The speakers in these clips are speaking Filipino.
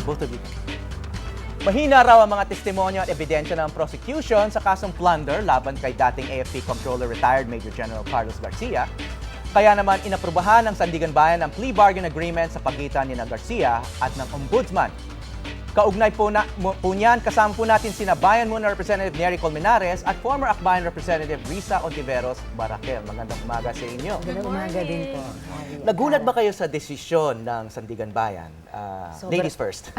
both of you. Mahina raw ang mga testimonya at ebidensya ng prosecution sa kasong plunder laban kay dating AFP Comptroller retired Major General Carlos Garcia. Kaya naman inaprubahan ng Sandigan Bayan ang plea bargain agreement sa pagitan ni Garcia at ng Ombudsman. Kaugnay po niyan, kasama po natin sina Bayan Muna Representative Nery Colmenares at former Akbayan Representative Risa Ontiveros Barakel. Magandang umaga sa inyo. Magandang umaga din po. Nagulat ba kayo sa desisyon ng Sandigan Bayan? Ladies first.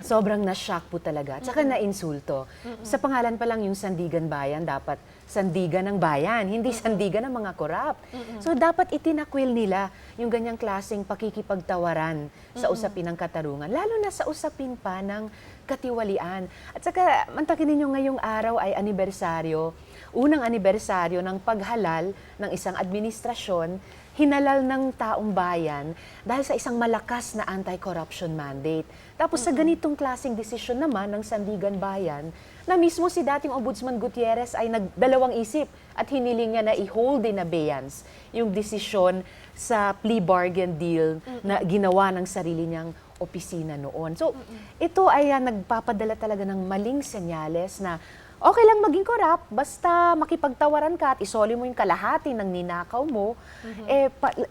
Sobrang na-shock po talaga. At saka na-insulto. Sa pangalan pa lang yung Sandigan Bayan, dapat sandigan ng bayan, hindi sandigan ng mga korap. So dapat itinakwil nila yung ganyang klaseng pakikipagtawaran sa usapin ng katarungan, lalo na sa usapin pa ng katiwalian. At saka, mantakin ninyo ngayong araw ay anibersaryo, unang anibersaryo ng paghalal ng isang administrasyon, hinalal ng taong bayan dahil sa isang malakas na anti-corruption mandate. Tapos sa ganitong klaseng desisyon naman ng Sandigan Bayan, na mismo si dating Ombudsman Gutierrez ay nagdalawang isip at hiniling niya na i-hold in abeyance yung desisyon sa plea bargain deal na ginawa ng sarili niyang opisina noon. So ito ay nagpapadala talaga ng maling senyales na okay lang maging korap, basta makipagtawaran ka at isoli mo yung kalahati ng ninakaw mo,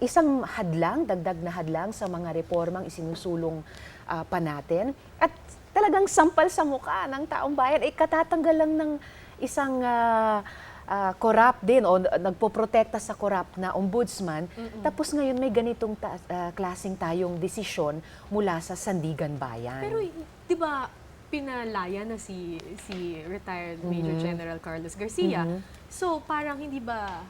isang hadlang, dagdag na hadlang sa mga reformang isinusulong pa natin. At talagang sampal sa mukha ng taong bayan, katatanggal lang ng isang korap din o nagpoprotekta sa korap na ombudsman. Tapos ngayon may ganitong klaseng tayong desisyon mula sa Sandigan Bayan. Pero di ba pinalaya na si retired Major General Carlos Garcia. So parang hindi ba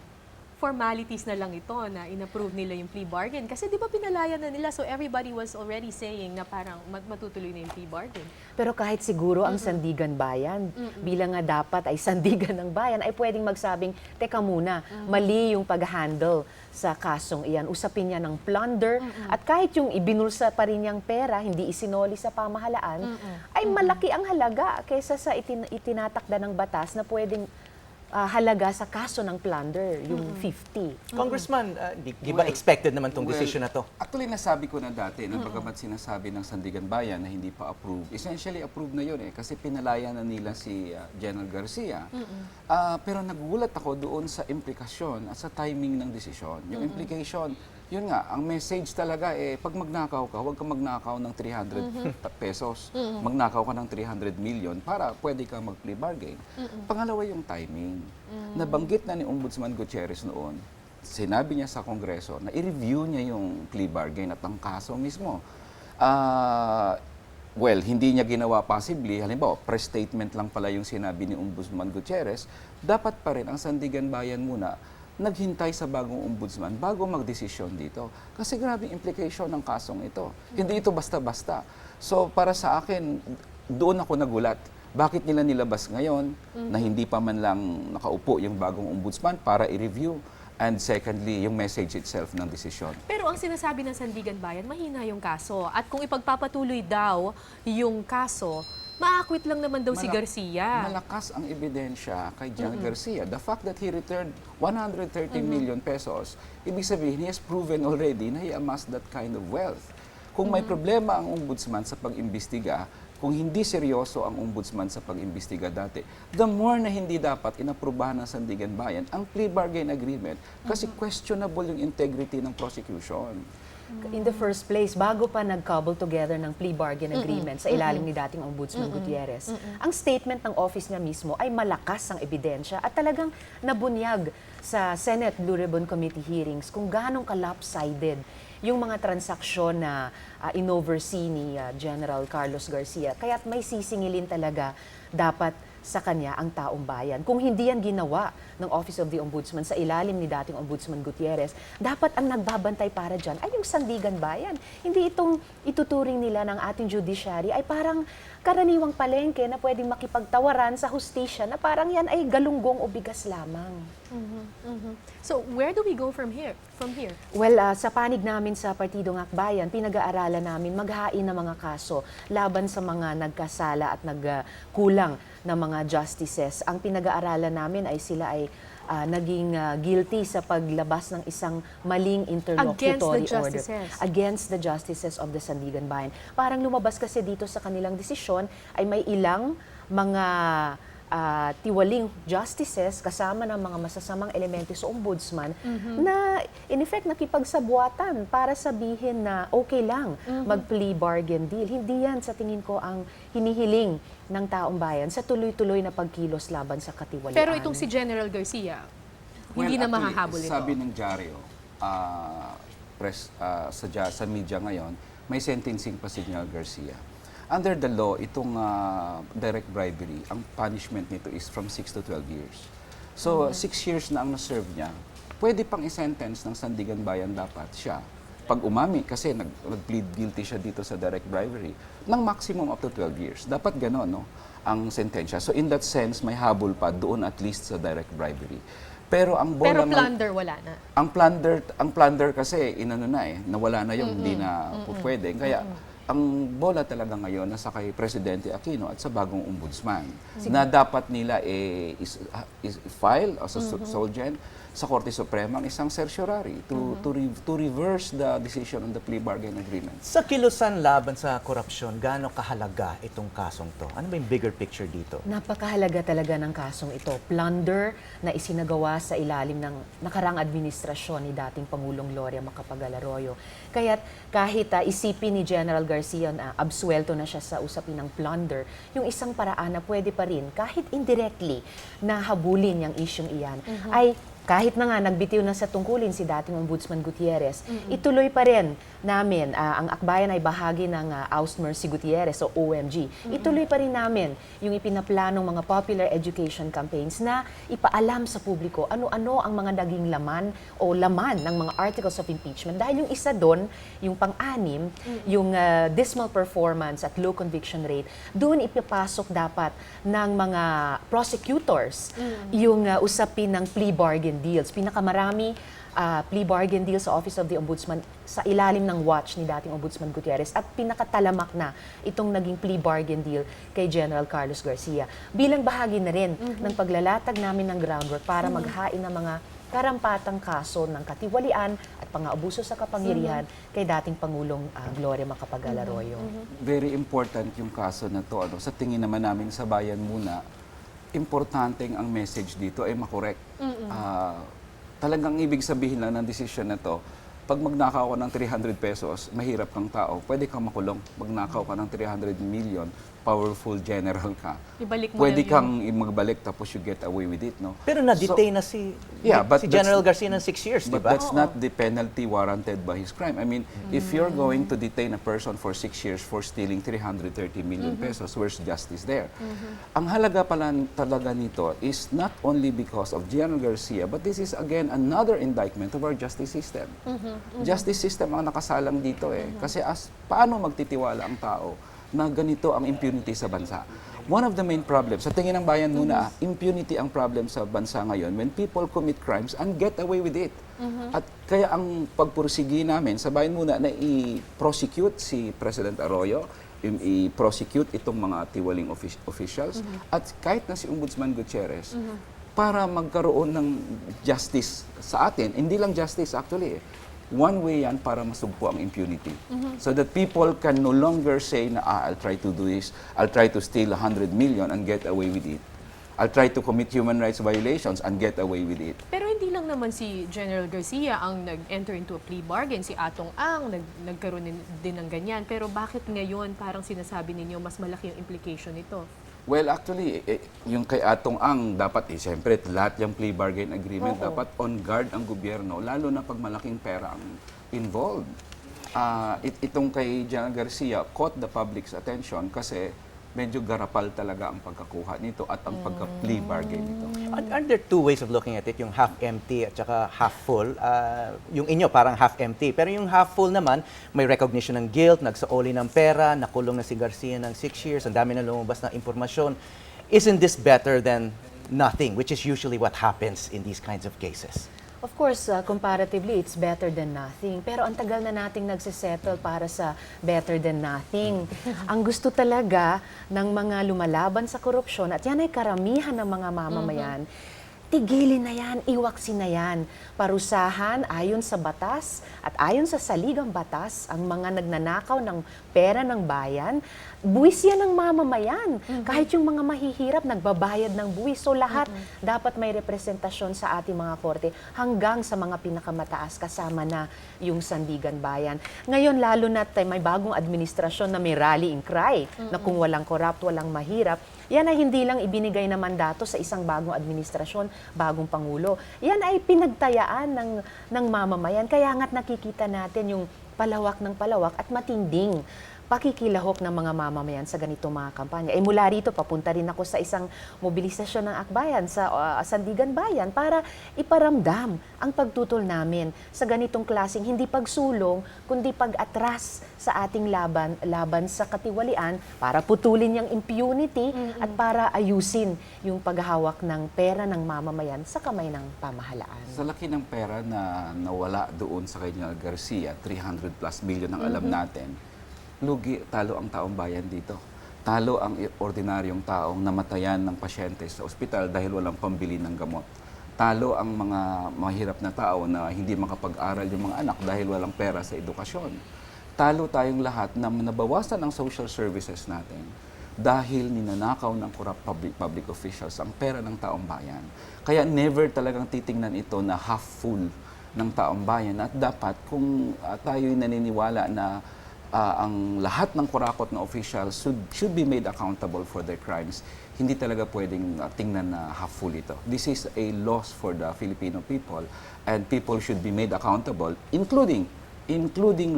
formalities na lang ito na inapprove nila yung plea bargain? Kasi di ba pinalaya na nila, so everybody was already saying na parang matutuloy na yung plea bargain. Pero kahit siguro ang Sandigan Bayan, bilang nga dapat ay Sandigan ng Bayan, ay pwedeng magsabing, teka muna, mali yung pag-handle sa kasong iyan. Usapin niya ng plunder at kahit yung ibinulsa pa rin niyang pera, hindi isinoli sa pamahalaan, ay malaki ang halaga kaysa sa itinatakda ng batas na pwedeng halaga sa kaso ng plunder, yung 50. Congressman, di ba expected naman tong decision na to? Actually, nasabi ko na dati, bagamat sinasabi ng Sandigan Bayan na hindi pa approve, essentially approved na yun kasi pinalaya na nila si General Garcia. Pero nagulat ako doon sa implikasyon at sa timing ng desisyon. Yung implication, yun nga, ang message talaga pag magnakaw ka, huwag ka magnakaw ng 300 pesos. Magnakaw ka ng 300 million para pwede ka mag-plea bargain. Pangalawa yung timing. Nabanggit na ni Ombudsman Gutierrez noon, sinabi niya sa Kongreso na i-review niya yung plea bargain at ang kaso mismo. Well, hindi niya ginawa possibly, halimbawa, press statement lang pala yung sinabi ni Ombudsman Gutierrez, dapat pa rin ang Sandigan Bayan muna naghintay sa bagong ombudsman bago magdesisyon dito. Kasi grabe implication ng kasong ito. Hindi ito basta-basta. So para sa akin, doon ako nagulat. Bakit nila nilabas ngayon na hindi pa man lang nakaupo yung bagong ombudsman para i-review? And secondly, yung message itself ng desisyon. Pero ang sinasabi ng Sandigan Bayan, mahina yung kaso. At kung ipagpapatuloy daw yung kaso, maakwit lang naman daw si Garcia. Malakas ang ebidensya kay General Garcia. The fact that he returned 130 million pesos, ibig sabihin, he has proven already na he amassed that kind of wealth. Kung may problema ang ombudsman sa pag-imbestiga, kung hindi seryoso ang ombudsman sa pag-imbestiga dati, the more na hindi dapat inaprubahan ng Sandigan Bayan ang plea bargain agreement kasi questionable yung integrity ng prosecution. In the first place, bago pa nag-cobble together ng plea bargain agreement sa ilalim ni dating Ombudsman Gutierrez, ang statement ng office niya mismo ay malakas ang ebidensya at talagang nabunyag sa Senate Blue Ribbon Committee hearings kung gaano ka-lopsided yung mga transaksyon na in-oversee ni General Carlos Garcia. Kaya't may sisingilin talaga dapat sa kanya ang taong bayan. Kung hindi yan ginawa ng Office of the Ombudsman sa ilalim ni dating Ombudsman Gutierrez, dapat ang nagbabantay para dyan ay yung Sandigan Bayan. Hindi itong ituturing nila ng ating judiciary ay parang karaniwang palengke na pwedeng makipagtawaran sa hustisya na parang yan ay galunggong o bigas lamang. So where do we go from here? Well, sa panig namin sa Partidong Akbayan, pinag-aaralan namin maghain ng mga kaso laban sa mga nagkasala at nagkulang na mga justices. Ang pinag-aaralan namin ay sila ay naging guilty sa paglabas ng isang maling interlocutory Against the order justices. against the justices of the Sandigan Bayan. Parang lumabas kasi dito sa kanilang desisyon ay may ilang mga tiwaling justices kasama ng mga masasamang elemento sa ombudsman na in effect nakipagsabuatan para sabihin na okay lang mag-plea bargain deal. Hindi yan sa tingin ko ang hinihiling ng taong bayan sa tuloy-tuloy na pagkilos laban sa katiwalian. Pero itong si General Garcia, hindi na actually, mahahabol ito. Sabi ng dyaryo, sa media ngayon, may sentencing pa si General Garcia. Under the law, itong direct bribery, ang punishment nito is from 6 to 12 years. So, 6 years na ang na-serve niya, pwede pang i-sentence ng Sandigan Bayan dapat siya. Pag umami, kasi nag-plead guilty siya dito sa direct bribery, ng maximum up to 12 years. Dapat gano'n, no? Ang sentensya. So, in that sense, may habol pa doon at least sa direct bribery. Pero ang bola Pero plunder, wala na. ang plunder kasi inano na nawala na yung hindi na pwede. Kaya ang bola talaga ngayon nasa kay Presidente Aquino at sa bagong ombudsman na dapat nila is file as a Solgen sa Korte Suprema ang isang certiorari to reverse the decision on the plea bargain agreement. Sa kilusan laban sa korupsyon, gaano kahalaga itong kasong to? Ano ba yung bigger picture dito? Napakahalaga talaga ng kasong ito. Plunder na isinagawa sa ilalim ng nakarang administrasyon ni dating Pangulong Gloria Macapagal Arroyo. Kaya't kahit isipin ni General Garcia na absuelto na siya sa usapin ng plunder, yung isang paraan na pwede pa rin, kahit indirectly, na habulin yung isyong iyan, ay kahit na nga nagbitiw na sa tungkulin si dating Ombudsman Gutierrez, ituloy pa rin namin, ang akbayan ay bahagi ng Oust Mercy Gutierrez o OMG, ituloy pa rin namin yung ipinaplanong mga popular education campaigns na ipaalam sa publiko ano-ano ang mga naging laman o laman ng mga articles of impeachment. Dahil yung isa doon, yung pang-anim, yung dismal performance at low conviction rate, doon ipapasok dapat ng mga prosecutors yung usapin ng plea bargain deals. Pinakamarami plea bargain deal sa Office of the Ombudsman sa ilalim ng watch ni dating Ombudsman Gutierrez at pinakatalamak na itong naging plea bargain deal kay General Carlos Garcia. Bilang bahagi na rin ng paglalatag namin ng groundwork para maghain ng mga karampatang kaso ng katiwalian at pang-aabuso sa kapangyarihan kay dating Pangulong Gloria Macapagal Arroyo. Very important yung kaso na to. Sa tingin naman namin sa bayan muna, importanteng ang message dito ay makorek. Talagang ibig sabihin lang ng desisyon na to, pag magnakaw ka ng 300 pesos, mahirap kang tao, pwede kang makulong. Magnakaw ka ng 300 million, powerful general ka. Ibalik mo Pwede lang kang magbalik tapos you get away with it, no? Pero na-detain na si but General that's- Garcia ng 6 years, di But ba? that's not the penalty warranted by his crime. I mean, if you're going to detain a person for 6 years for stealing 330 million pesos, where's justice there? Ang halaga pala talaga nito is not only because of General Garcia, but this is again another indictment of our justice system. Justice system ang nakasalang dito Kasi paano magtitiwala ang tao na ganito ang impunity sa bansa? One of the main problems, sa tingin ng bayan muna, impunity ang problem sa bansa ngayon when people commit crimes and get away with it. At kaya ang pagpursigi namin sa bayan muna na i-prosecute si President Arroyo, i-prosecute itong mga tiwaling officials, at kahit na si Ombudsman Gutierrez, para magkaroon ng justice sa atin. Hindi lang justice actually one way yan para masugpo ang impunity. So that people can no longer say na, I'll try to do this, I'll try to steal 100 million and get away with it. I'll try to commit human rights violations and get away with it. Pero hindi lang naman si General Garcia ang nag-enter into a plea bargain. Si Atong Ang nagkaroon din ng ganyan. Pero bakit ngayon parang sinasabi ninyo mas malaki yung implication nito? Well, actually, yung kay Atong Ang, dapat, siyempre, lahat yung plea bargain agreement, dapat on guard ang gobyerno, lalo na pag malaking pera ang involved. Itong kay General Garcia caught the public's attention kasi medyo garapal talaga ang pagkakuha nito at ang pagka-plea bargain nito. Are there two ways of looking at it? Yung half empty at saka half full. Yung inyo parang half empty. Pero yung half full naman, may recognition ng guilt, nagsaoli ng pera, nakulong na si Garcia ng 6 years, ang dami na lumabas na impormasyon. Isn't this better than nothing, which is usually what happens in these kinds of cases? Of course, comparatively, it's better than nothing. Pero ang tagal na nating nagsisettle para sa better than nothing. Ang gusto talaga ng mga lumalaban sa korupsyon, at yan ay karamihan ng mga mamamayan, tigilin na yan, iwaksin na yan. Parusahan ayon sa batas at ayon sa saligang batas ang mga nagnanakaw ng pera ng bayan, buwis yan ng mamamayan. Kahit yung mga mahihirap, nagbabayad ng buwis. So lahat dapat may representasyon sa ating mga korte hanggang sa mga pinakamataas kasama na yung Sandigan Bayan. Ngayon, lalo na may bagong administrasyon na may rallying cry na kung walang corrupt, walang mahirap, yan ay hindi lang ibinigay na mandato sa isang bagong administrasyon, bagong Pangulo. Yan ay pinagtayaan ng mamamayan. Kaya nga't nakikita natin yung palawak ng palawak at matinding pakikilahok ng mga mamamayan sa ganitong mga kampanya. Mula rito, papunta rin ako sa isang mobilisasyon ng Akbayan sa Sandigan Bayan para iparamdam ang pagtutol namin sa ganitong klaseng hindi pagsulong, kundi pag-atras sa ating laban sa katiwalian para putulin yung impunity at para ayusin yung paghahawak ng pera ng mamamayan sa kamay ng pamahalaan. Sa laki ng pera na nawala doon sa kay General Garcia, 300 plus billion ang alam natin, lugi, talo ang taong bayan dito. Talo ang ordinaryong taong namatayan ng pasyente sa ospital dahil walang pambili ng gamot. Talo ang mga mahirap na tao na hindi makapag-aral yung mga anak dahil walang pera sa edukasyon. Talo tayong lahat na nabawasan ang social services natin dahil ninanakaw ng corrupt public officials ang pera ng taong bayan. Kaya never talagang titingnan ito na half full ng taong bayan at dapat kung tayo'y naniniwala na ang lahat ng kurakot na officials should be made accountable for their crimes. Hindi talaga pwedeng tingnan na half full ito. This is a loss for the Filipino people and people should be made accountable, including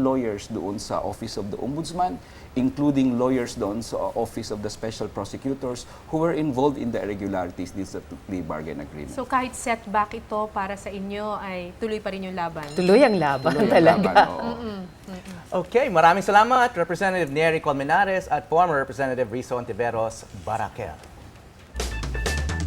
lawyers doon sa Office of the Ombudsman, including lawyers doon sa Office of the Special Prosecutors who were involved in the irregularities dito sa plea bargain agreement. So kahit setback ito para sa inyo ay tuloy pa rin yung laban. Tuloy ang laban Tuloy ang talaga. laban, oo. Okay, maraming salamat Representative Nery Colmenares at former Representative Rizzo Ontiveros Barakel.